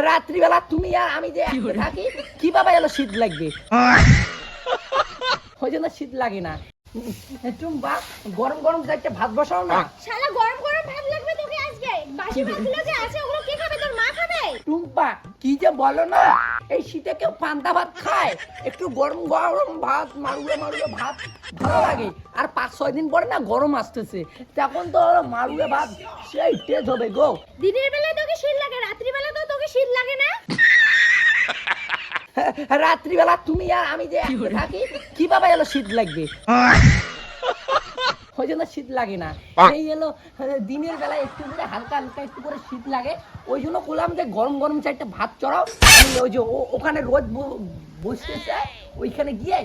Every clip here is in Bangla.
রাত্রিবেলা তুমি আর আমি যে থাকি কিভাবে এলো শীত লাগবে? ওই জন্য শীত লাগে না। টুম্পা গরম গরম যাইতে ভাত বসাও না। শালা গরম গরম ভাত লাগবে তোকে আজকে। বাসি ভাতগুলো যে আছে ওগুলো কে খাবে? তোর মা খাবে? টুম্পা কি যে বলো না, এই শীতে কেউ পান্তা ভাত খায়? একটু গরম গরম ভাত মারুয়ে মারুয়ে ভাত ভালো লাগে। আর 5-6 দিন পরে না গরম আসতেছে, তখন তো মারুয়ে ভাত সেই তেজ হবে গো। দিনের বেলায় তোকে শীত লাগে, রাত্রি বেলা তো তোকে শীত লাগে না? রাত্রিবেলা তুমি আর আমি যে থাকি কিভাবে এলো শীত লাগবে? ওই জন্য শীত লাগে না। এই এলো দিনের বেলায় একটু করে হালকা হালকা একটু করে শীত লাগে, ওই জন্য বললাম যে গরম গরম চারটা ভাত চড়াও। আমি ওই যে ওখানে রোজ বসতেছে, ওইখানে গিয়ে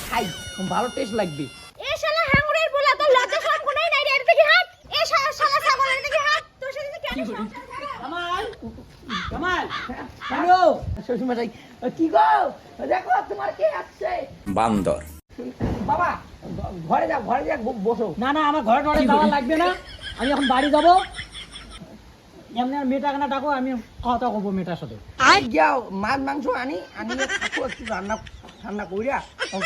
খাই, ভালো টেস্ট লাগবে। এ শালা হাঙ্গুরের পোলা, তোর লজ্জা শরম কোনোই নাই রে। এর দিকে হাত। এ শালা ছাগল, এর দিকে হাত। তোর সাথে কেন কামাল কামাল হ্যালো শ্বশুরমশাই, কি গো দেখো তোমার কে আসছে? বান্দর। বাবা ঘরে যা, ঘরে যা বসো। না না, আমার ঘরে টরে যাওয়া লাগবে না, আমি এখন বাড়ি যাবো। এমনি আর মেয়েটা কেনা ডাকো, আমি কথা করবো মেয়েটার সাথে। যাও মাছ মাংস আনি আনিয়ে থাকো, একটু রান্না ঠান্ডা করিয়া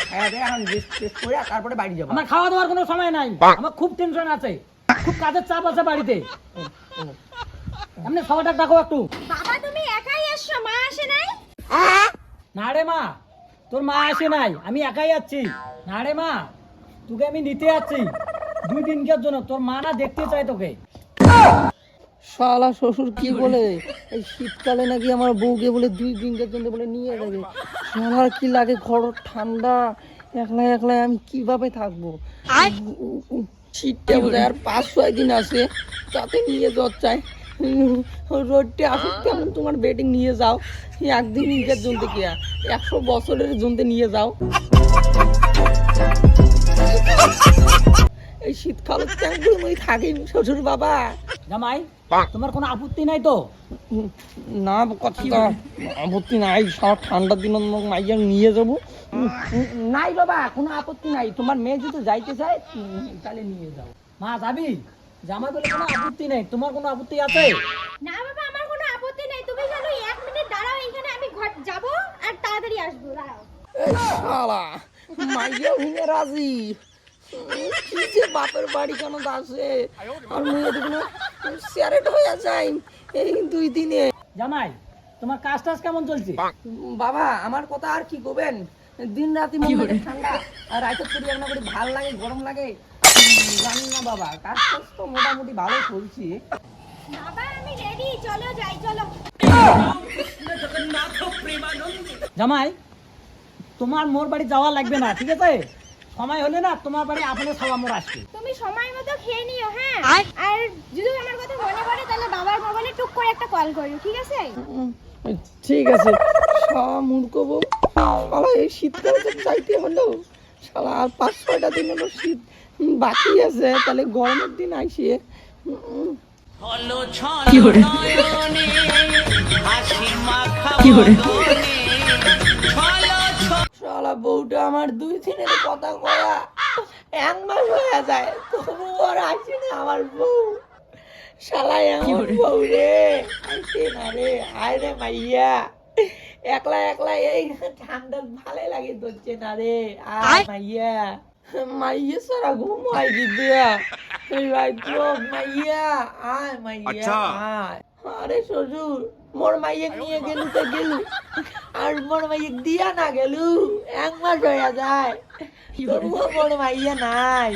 খাওয়া দেয়, এখন রেস্ট টেস্ট করিয়া তারপরে বাড়ি যাবো। আমার খাওয়া দাওয়ার কোনো সময় নাই, আমার খুব টেনশন আছে, খুব কাজের চাপ আছে বাড়িতে। এমনি খাওয়াটা ডাকো একটু। বাবা তুমি একাই এসছো, মা আসে নাই? না রে মা, তোর মা আসে নাই, আমি একাই যাচ্ছি। না রে মা, তোকে আমি নিতে যাচ্ছি 2 দিনকার জন্য, তোর মা না দেখতে চাই তোকে। শালা শ্বশুর কি বলে, এই শীতকালে নাকি আমার বউকে বলে 2 দিনের জন্য বলে নিয়ে যাবে। শালার কি লাগে, ঘর ঠান্ডা, একলা একলা আমি কিভাবে থাকবো? শীতটা বোধ হয় আর 5-6 দিন আছে, তাতে নিয়ে যাওয়া চাই। রোডটা আসুক, তেমন তোমার বেডিং নিয়ে যাও। একদিন নিজের জন্য কি 100 বছরের জন্য নিয়ে যাও। এই শীতকালে কেমন থাকি শ্বশুর বাবা? জামাই, তোমার কোনো আপত্তি নাই তো? না কথা আপত্তি নাই, সব ঠান্ডার দিন মাইয়া নিয়ে যাবো। নাই বাবা, কোনো আপত্তি নাই, তোমার মেয়ে যদি যাইতে চায় তাহলে নিয়ে যাও। মা যাবি? জামাই বলে কোনো আপত্তি নেই, তোমার কোনো আপত্তি আছে? না বাবা, আমার কোনো আপত্তি নাই। তুমি জানো 1 মিনিট দাঁড়াও, এখানে আমি ঘর যাব আর তাড়াতাড়ি আসবো। দাঁড়াও। এই শালা মাইয়া ভেঙে রাজি, কি যে বাপের বাড়ি কেন আসে, আর মেয়ে দেখুন স্যারেট হয়ে যায় এই 2 দিনে। জামাই, তোমার কাজ টাজ কেমন চলছে? বাবা আমার কথা আর কি করবেন, দিন রাতি মনে ঠান্ডা, আর রাইতে করি রান্না করি, ভাল লাগে গরম লাগে জানি না বাবা, কাজ টাজ তো মোটামুটি ভালো চলছে। বাবা আমি রেডি, চলো যাই, চলো। জামাই, তোমার মোর বাড়ি যাওয়া লাগবে না, ঠিক আছে? সময় হলে না তোমার বাড়ি আপনার খাওয়া মোর আসবে। তুমি সময় মতো খেয়ে নিও, হ্যাঁ? আর যদি আমার কথা মনে পড়ে তাহলে বাবার মোবাইলে টুক করে একটা কল করো, ঠিক আছে? ঠিক আছে। শালা মূর্খ বউ, শালা এই শীতকালে তো চাইতে হলো, শালা আর 5-6টা দিন হলো শীত বাকি আছে, তাহলে গরমের দিন আইসে। শালা বউটা আমার 2 দিনের কথা কয়া 1 মাস হয়ে যায়, তবু আর আসে না আমার বউ। শালা এমন বউ রে, আসে না রে। আয় রে মাইয়া, একলা একলা এই ঠান্ডা ভালো লাগে ধরছে না রে। আয় মাইয়া, মাইয়া সারা ঘুম হয় দিদিয়া, এই রাইতো মাইয়া, আয় মাইয়া আয়। আরে শ্বশুর, মোর মাইয়া নিয়ে গেলু তো গেলু, আর মোর মাইয়া দিয়া না গেলু 1 মাস হয়ে যায়, তবুও মোর মাইয়া নাই।